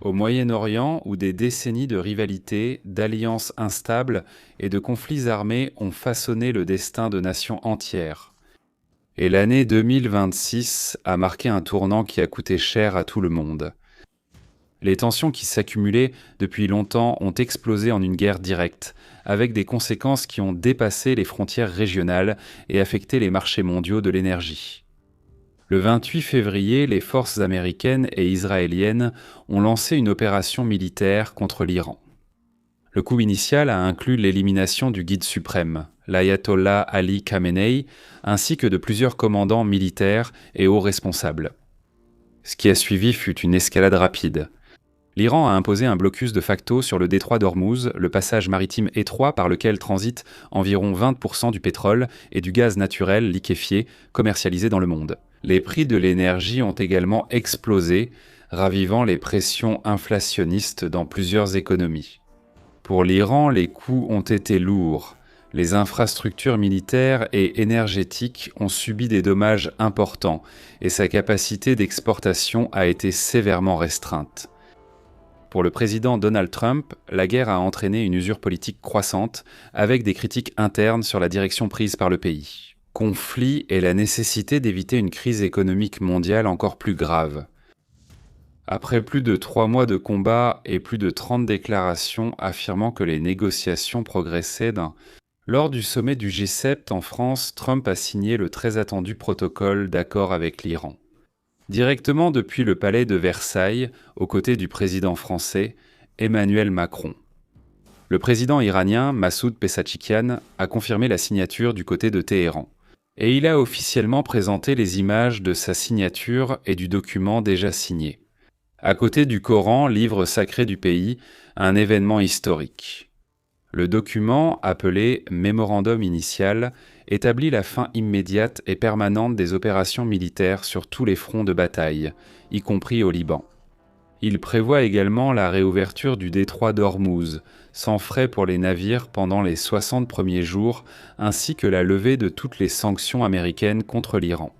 Au Moyen-Orient, où des décennies de rivalités, d'alliances instables et de conflits armés ont façonné le destin de nations entières. Et l'année 2026 a marqué un tournant qui a coûté cher à tout le monde. Les tensions qui s'accumulaient depuis longtemps ont explosé en une guerre directe, avec des conséquences qui ont dépassé les frontières régionales et affecté les marchés mondiaux de l'énergie. Le 28 février, les forces américaines et israéliennes ont lancé une opération militaire contre l'Iran. Le coup initial a inclus l'élimination du guide suprême, l'ayatollah Ali Khamenei, ainsi que de plusieurs commandants militaires et hauts responsables. Ce qui a suivi fut une escalade rapide. L'Iran a imposé un blocus de facto sur le détroit d'Ormuz, le passage maritime étroit par lequel transitent environ 20% du pétrole et du gaz naturel liquéfié commercialisé dans le monde. Les prix de l'énergie ont également explosé, ravivant les pressions inflationnistes dans plusieurs économies. Pour l'Iran, les coûts ont été lourds. Les infrastructures militaires et énergétiques ont subi des dommages importants et sa capacité d'exportation a été sévèrement restreinte. Pour le président Donald Trump, la guerre a entraîné une usure politique croissante, avec des critiques internes sur la direction prise par le pays. Conflit et la nécessité d'éviter une crise économique mondiale encore plus grave. Après plus de 3 mois de combat et plus de 30 déclarations affirmant que les négociations progressaient, lors du sommet du G7 en France, Trump a signé le très attendu protocole d'accord avec l'Iran. Directement depuis le palais de Versailles, aux côtés du président français, Emmanuel Macron. Le président iranien, Massoud Pezeshkian, a confirmé la signature du côté de Téhéran. Et il a officiellement présenté les images de sa signature et du document déjà signé. À côté du Coran, livre sacré du pays, un événement historique. Le document, appelé « Mémorandum initial », établit la fin immédiate et permanente des opérations militaires sur tous les fronts de bataille, y compris au Liban. Il prévoit également la réouverture du détroit d'Ormuz, sans frais pour les navires pendant les 60 premiers jours, ainsi que la levée de toutes les sanctions américaines contre l'Iran.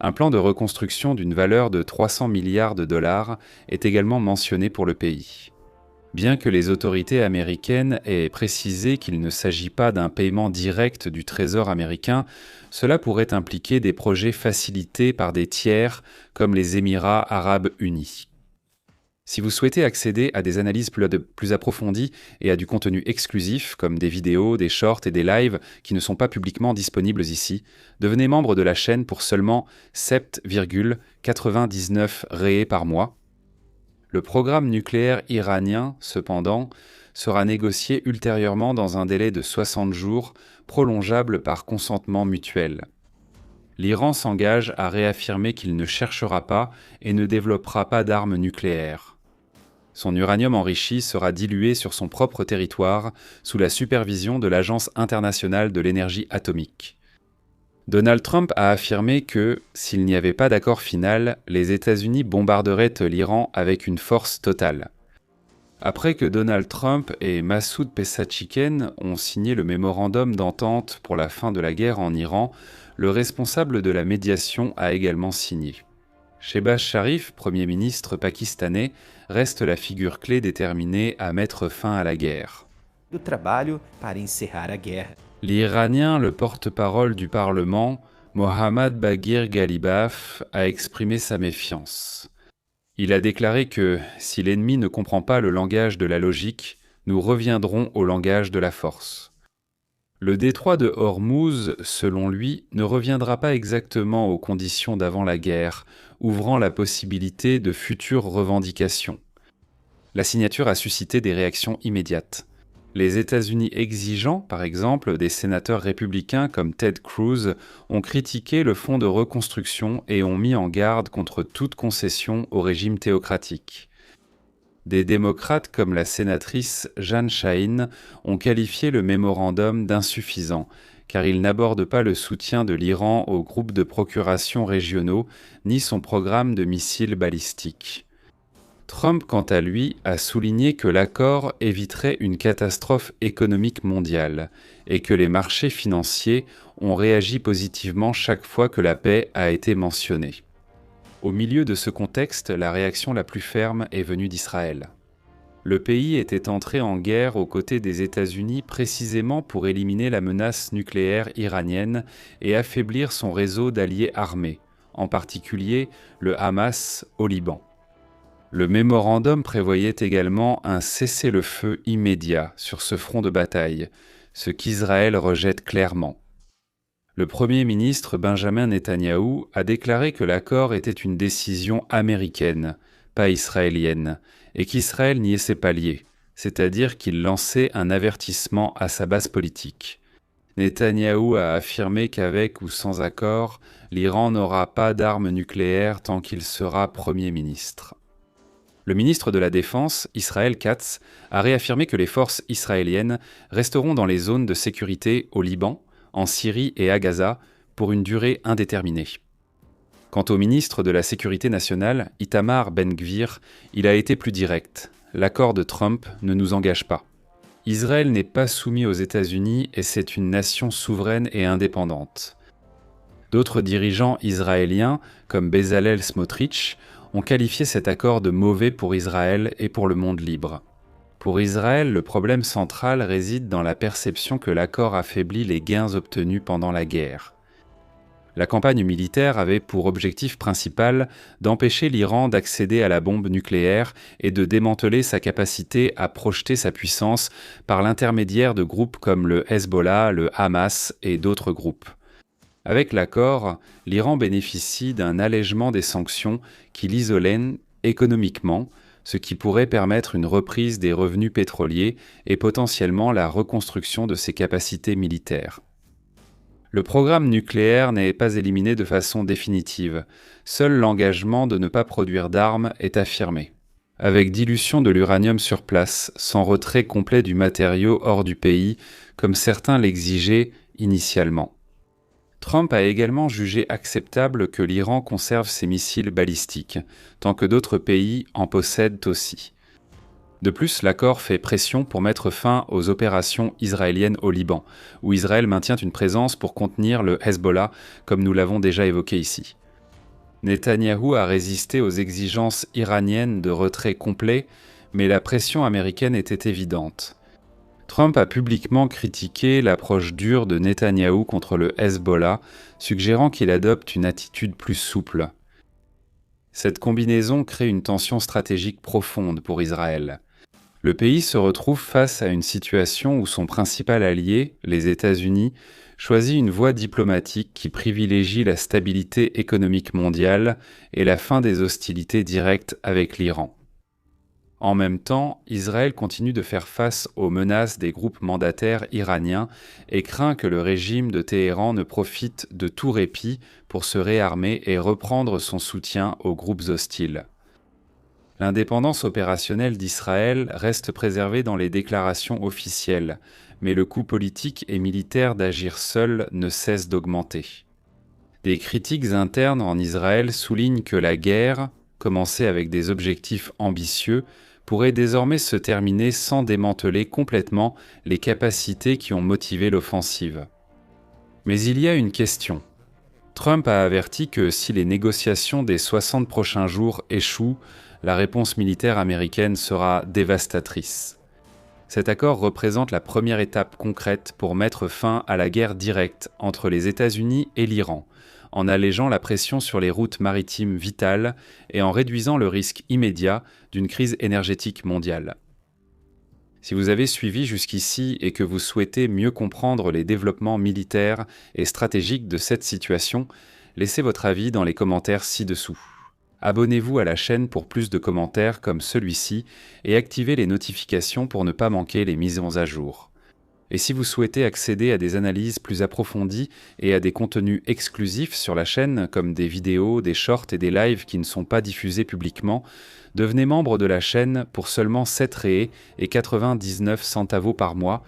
Un plan de reconstruction d'une valeur de 300 milliards de dollars est également mentionné pour le pays. Bien que les autorités américaines aient précisé qu'il ne s'agit pas d'un paiement direct du Trésor américain, cela pourrait impliquer des projets facilités par des tiers comme les Émirats arabes unis. Si vous souhaitez accéder à des analyses plus approfondies et à du contenu exclusif, comme des vidéos, des shorts et des lives qui ne sont pas publiquement disponibles ici, devenez membre de la chaîne pour seulement 7,99 riyals par mois. Le programme nucléaire iranien, cependant, sera négocié ultérieurement dans un délai de 60 jours, prolongeable par consentement mutuel. L'Iran s'engage à réaffirmer qu'il ne cherchera pas et ne développera pas d'armes nucléaires. Son uranium enrichi sera dilué sur son propre territoire sous la supervision de l'Agence internationale de l'énergie atomique. Donald Trump a affirmé que, s'il n'y avait pas d'accord final, les États-Unis bombarderaient l'Iran avec une force totale. Après que Donald Trump et Massoud Pezeshkian ont signé le mémorandum d'entente pour la fin de la guerre en Iran, le responsable de la médiation a également signé. Shehbaz Sharif, Premier ministre pakistanais, reste la figure clé déterminée à mettre fin à la guerre. L'Iranien, le porte-parole du Parlement, Mohammad Baghir Ghalibaf, a exprimé sa méfiance. Il a déclaré que, si l'ennemi ne comprend pas le langage de la logique, nous reviendrons au langage de la force. Le détroit de Ormuz, selon lui, ne reviendra pas exactement aux conditions d'avant la guerre, ouvrant la possibilité de futures revendications. La signature a suscité des réactions immédiates. Les États-Unis exigeants, par exemple, des sénateurs républicains comme Ted Cruz, ont critiqué le fonds de reconstruction et ont mis en garde contre toute concession au régime théocratique. Des démocrates comme la sénatrice Jeanne Shaheen ont qualifié le mémorandum d'insuffisant, car il n'aborde pas le soutien de l'Iran aux groupes de procuration régionaux, ni son programme de missiles balistiques. Trump, quant à lui, a souligné que l'accord éviterait une catastrophe économique mondiale et que les marchés financiers ont réagi positivement chaque fois que la paix a été mentionnée. Au milieu de ce contexte, la réaction la plus ferme est venue d'Israël. Le pays était entré en guerre aux côtés des États-Unis précisément pour éliminer la menace nucléaire iranienne et affaiblir son réseau d'alliés armés, en particulier le Hamas au Liban. Le mémorandum prévoyait également un cessez-le-feu immédiat sur ce front de bataille, ce qu'Israël rejette clairement. Le Premier ministre Benjamin Netanyahou a déclaré que l'accord était une décision américaine, pas israélienne, et qu'Israël niait ses paliers, c'est-à-dire qu'il lançait un avertissement à sa base politique. Netanyahou a affirmé qu'avec ou sans accord, l'Iran n'aura pas d'armes nucléaires tant qu'il sera Premier ministre. Le ministre de la Défense, Israël Katz, a réaffirmé que les forces israéliennes resteront dans les zones de sécurité au Liban, en Syrie et à Gaza pour une durée indéterminée. Quant au ministre de la Sécurité nationale, Itamar Ben-Gvir, il a été plus direct. L'accord de Trump ne nous engage pas. Israël n'est pas soumis aux États-Unis et c'est une nation souveraine et indépendante. D'autres dirigeants israéliens, comme Bezalel Smotrich, ont qualifié cet accord de mauvais pour Israël et pour le monde libre. Pour Israël, le problème central réside dans la perception que l'accord affaiblit les gains obtenus pendant la guerre. La campagne militaire avait pour objectif principal d'empêcher l'Iran d'accéder à la bombe nucléaire et de démanteler sa capacité à projeter sa puissance par l'intermédiaire de groupes comme le Hezbollah, le Hamas et d'autres groupes. Avec l'accord, l'Iran bénéficie d'un allègement des sanctions qui l'isolent économiquement, ce qui pourrait permettre une reprise des revenus pétroliers et potentiellement la reconstruction de ses capacités militaires. Le programme nucléaire n'est pas éliminé de façon définitive. Seul l'engagement de ne pas produire d'armes est affirmé. Avec dilution de l'uranium sur place, sans retrait complet du matériau hors du pays, comme certains l'exigeaient initialement. Trump a également jugé acceptable que l'Iran conserve ses missiles balistiques, tant que d'autres pays en possèdent aussi. De plus, l'accord fait pression pour mettre fin aux opérations israéliennes au Liban, où Israël maintient une présence pour contenir le Hezbollah, comme nous l'avons déjà évoqué ici. Netanyahou a résisté aux exigences iraniennes de retrait complet, mais la pression américaine était évidente. Trump a publiquement critiqué l'approche dure de Netanyahou contre le Hezbollah, suggérant qu'il adopte une attitude plus souple. Cette combinaison crée une tension stratégique profonde pour Israël. Le pays se retrouve face à une situation où son principal allié, les États-Unis, choisit une voie diplomatique qui privilégie la stabilité économique mondiale et la fin des hostilités directes avec l'Iran. En même temps, Israël continue de faire face aux menaces des groupes mandataires iraniens et craint que le régime de Téhéran ne profite de tout répit pour se réarmer et reprendre son soutien aux groupes hostiles. L'indépendance opérationnelle d'Israël reste préservée dans les déclarations officielles, mais le coût politique et militaire d'agir seul ne cesse d'augmenter. Des critiques internes en Israël soulignent que la guerre, commencée avec des objectifs ambitieux, pourrait désormais se terminer sans démanteler complètement les capacités qui ont motivé l'offensive. Mais il y a une question. Trump a averti que si les négociations des 60 prochains jours échouent, la réponse militaire américaine sera dévastatrice. Cet accord représente la première étape concrète pour mettre fin à la guerre directe entre les États-Unis et l'Iran, en allégeant la pression sur les routes maritimes vitales et en réduisant le risque immédiat d'une crise énergétique mondiale. Si vous avez suivi jusqu'ici et que vous souhaitez mieux comprendre les développements militaires et stratégiques de cette situation, laissez votre avis dans les commentaires ci-dessous. Abonnez-vous à la chaîne pour plus de commentaires comme celui-ci et activez les notifications pour ne pas manquer les mises à jour. Et si vous souhaitez accéder à des analyses plus approfondies et à des contenus exclusifs sur la chaîne comme des vidéos, des shorts et des lives qui ne sont pas diffusés publiquement, devenez membre de la chaîne pour seulement 7 raies et 99 centavos par mois